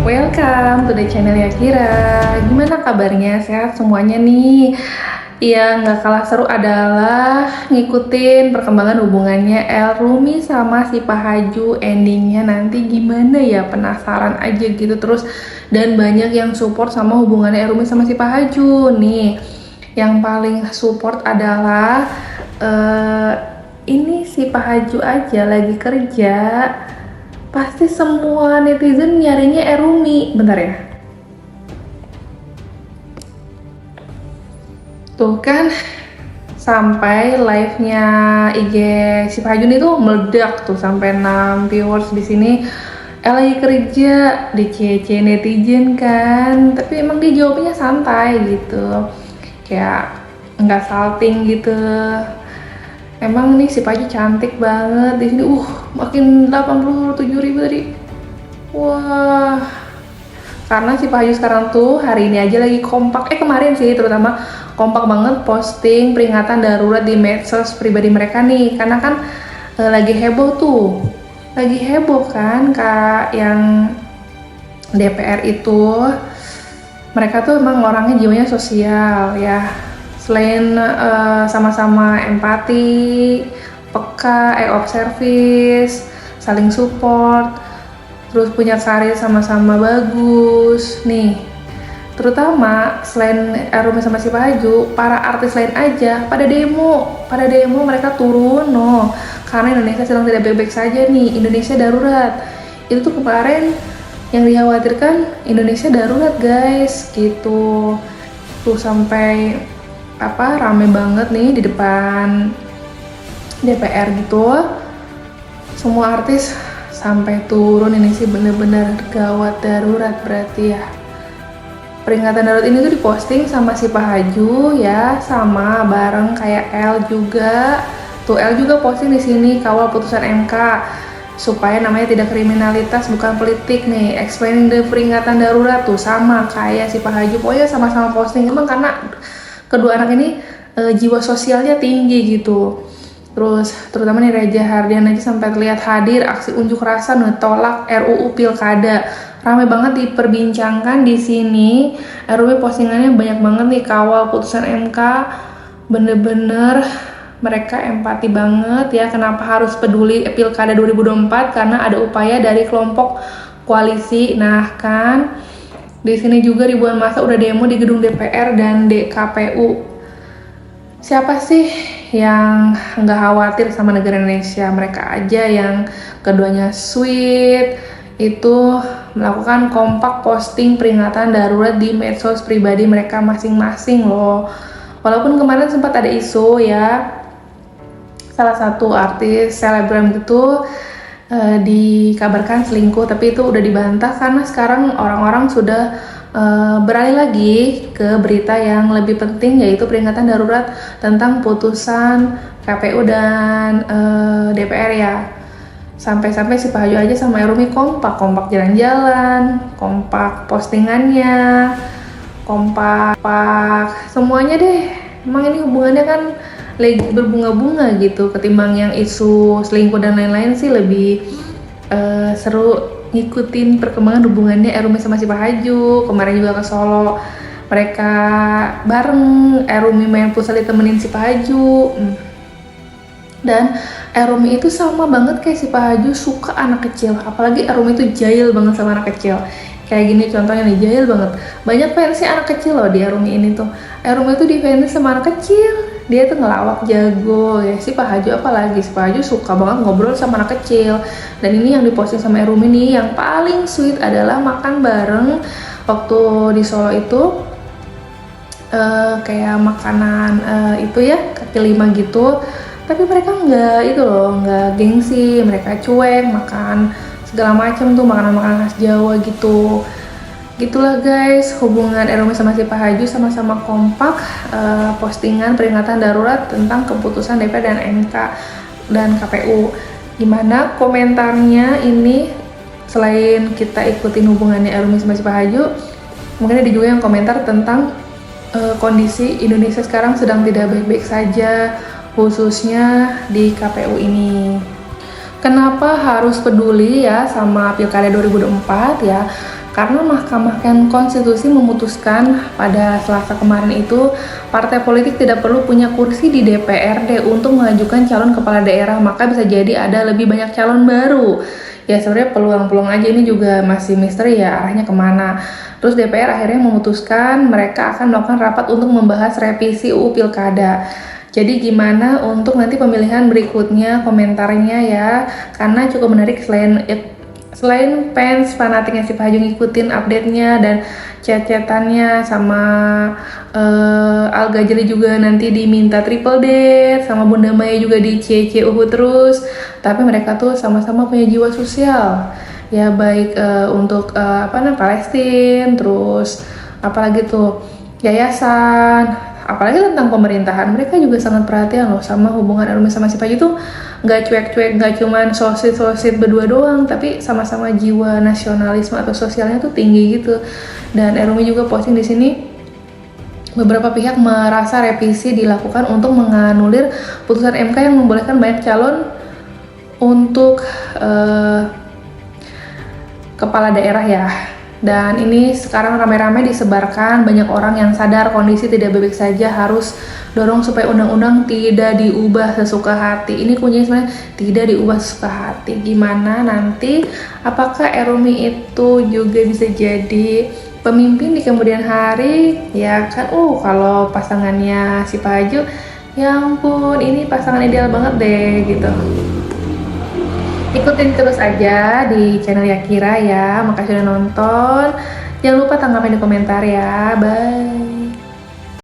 Welcome to the channel Yakira. Gimana kabarnya? Sehat semuanya nih? Yang nggak kalah seru adalah ngikutin perkembangan hubungannya El Rumi sama si Pak Haju. Endingnya nanti gimana ya? Penasaran aja gitu terus. Dan banyak yang support sama hubungannya El Rumi sama si Pak Haju. Nih, yang paling support adalah ini si Pak Haju aja lagi kerja. Pasti semua netizen nyarinya Erumi. Bentar ya. Tuh kan, sampai live-nya IG si Pak Hajun itu meledak tuh sampai 6 viewers di sini. Lagi kerja di CC netizen kan, tapi emang dia jawabnya santai gitu, kayak nggak salting gitu. Emang nih si Paju cantik banget di sini. Makin 87.000 tadi. Wah. Karena si Paju sekarang tuh hari ini aja lagi kompak. Kemarin sih terutama kompak banget posting peringatan darurat di medsos pribadi mereka nih. Karena kan lagi heboh tuh. Lagi heboh kan Kak yang DPR itu. Mereka tuh emang orangnya jiwanya sosial ya. Selain sama-sama empati, peka, of service, saling support, terus punya karir sama-sama bagus. Nih, terutama selain Erumi sama si Pak Haju, para artis lain aja pada demo mereka turun karena Indonesia sedang tidak baik-baik saja nih, Indonesia darurat. Itu tuh kemarin yang dikhawatirkan Indonesia darurat guys, gitu. Tuh sampai rame banget nih di depan DPR gitu. Semua artis sampai turun, ini sih bener-bener gawat darurat berarti ya. Peringatan darurat ini tuh diposting sama si Pak Haju ya, sama bareng kayak El juga. Tuh El juga posting di sini kawal putusan MK supaya namanya tidak kriminalitas bukan politik nih. Explaining the peringatan darurat tuh sama kayak si Pak Haju. Pokoknya sama-sama posting emang karena kedua anak ini jiwa sosialnya tinggi gitu. Terus terutama nih Reza Hardian aja sampai terlihat hadir aksi unjuk rasa tolak RUU Pilkada. Ramai banget diperbincangkan di sini. RUU postingannya banyak banget nih kawal putusan MK. Bener-bener mereka empati banget ya. Kenapa harus peduli Pilkada 2024? Karena ada upaya dari kelompok koalisi. Nah kan, di sini juga ribuan massa udah demo di gedung DPR dan KPU. Siapa sih yang nggak khawatir sama negara Indonesia? Mereka aja yang keduanya sweet itu melakukan kompak posting peringatan darurat di medsos pribadi mereka masing-masing loh. Walaupun kemarin sempat ada isu ya, salah satu artis selebgram gitu dikabarkan selingkuh, tapi itu udah dibantah karena sekarang orang-orang sudah beralih lagi ke berita yang lebih penting, yaitu peringatan darurat tentang putusan KPU dan DPR ya. Sampai-sampai si Pak Haju aja sama Erumi kompak jalan-jalan, kompak postingannya, kompak semuanya deh. Emang ini hubungannya kan lagi berbunga-bunga gitu, ketimbang yang isu selingkuh dan lain-lain sih lebih seru ngikutin perkembangan hubungannya Erumi sama si Pak Haju. Kemarin juga ke Solo mereka bareng, Erumi main futsal ditemenin si Pak Haju. Dan Erumi itu sama banget kayak si Pak Haju, suka anak kecil, apalagi Erumi itu jahil banget sama anak kecil. Kayak gini contohnya nih, jahil banget. Banyak fansnya anak kecil loh di Erumi ini tuh. Erumi tuh defense sama anak kecil. Dia tuh ngelawak jago ya. Si Pak Haju apalagi, si Pak Haju suka banget ngobrol sama anak kecil. Dan ini yang diposting sama Erumi nih, yang paling sweet adalah makan bareng waktu di Solo itu. Kayak makanan itu ya, kaki lima gitu. Tapi mereka nggak gengsi, mereka cuek makan segala macam tuh, makanan-makanan khas Jawa gitu. Gitulah guys, hubungan Erumi sama si Pak Haju sama-sama kompak postingan peringatan darurat tentang keputusan DPR dan MK dan KPU. Gimana komentarnya ini? Selain kita ikutin hubungannya Erumi sama si Pak Haju, mungkin ada juga yang komentar tentang kondisi Indonesia sekarang sedang tidak baik-baik saja, khususnya di KPU ini. Kenapa harus peduli ya sama Pilkada 2024 ya? Karena Mahkamah Konstitusi memutuskan pada Selasa kemarin itu partai politik tidak perlu punya kursi di DPRD untuk mengajukan calon kepala daerah, maka bisa jadi ada lebih banyak calon baru. Ya sebenarnya peluang-peluang aja, ini juga masih misteri ya arahnya kemana. Terus DPR akhirnya memutuskan mereka akan melakukan rapat untuk membahas revisi UU Pilkada. Jadi gimana untuk nanti pemilihan berikutnya, komentarnya ya, karena cukup menarik. Selain fans fanatiknya si Pak Hajo ngikutin update-nya dan chat-chatannya sama Al Ghazali juga nanti diminta triple date, sama Bunda Maya juga di CCUH terus, tapi mereka tuh sama-sama punya jiwa sosial ya, baik untuk Palestina, terus apalagi tuh yayasan, apalagi tentang pemerintahan. Mereka juga sangat perhatian loh sama hubungan Erumi sama si Paju tuh, nggak cuek-cuek, nggak cuman sosit-sosit berdua doang, tapi sama-sama jiwa nasionalisme atau sosialnya tuh tinggi gitu. Dan Erumi juga posting di sini, beberapa pihak merasa revisi dilakukan untuk menganulir putusan MK yang membolehkan banyak calon untuk kepala daerah ya. Dan ini sekarang rame-rame disebarkan, banyak orang yang sadar kondisi tidak baik saja, harus dorong supaya undang-undang tidak diubah sesuka hati. Ini kuncinya sebenarnya tidak diubah sesuka hati. Gimana nanti, apakah Erumi itu juga bisa jadi pemimpin di kemudian hari? Ya kan, kalau pasangannya si Pak Hajo, ya ampun, ini pasangan ideal banget deh gitu. Ikutin terus aja di channel Yakira ya. Makasih udah nonton. Jangan lupa tanggapan di komentar ya. Bye.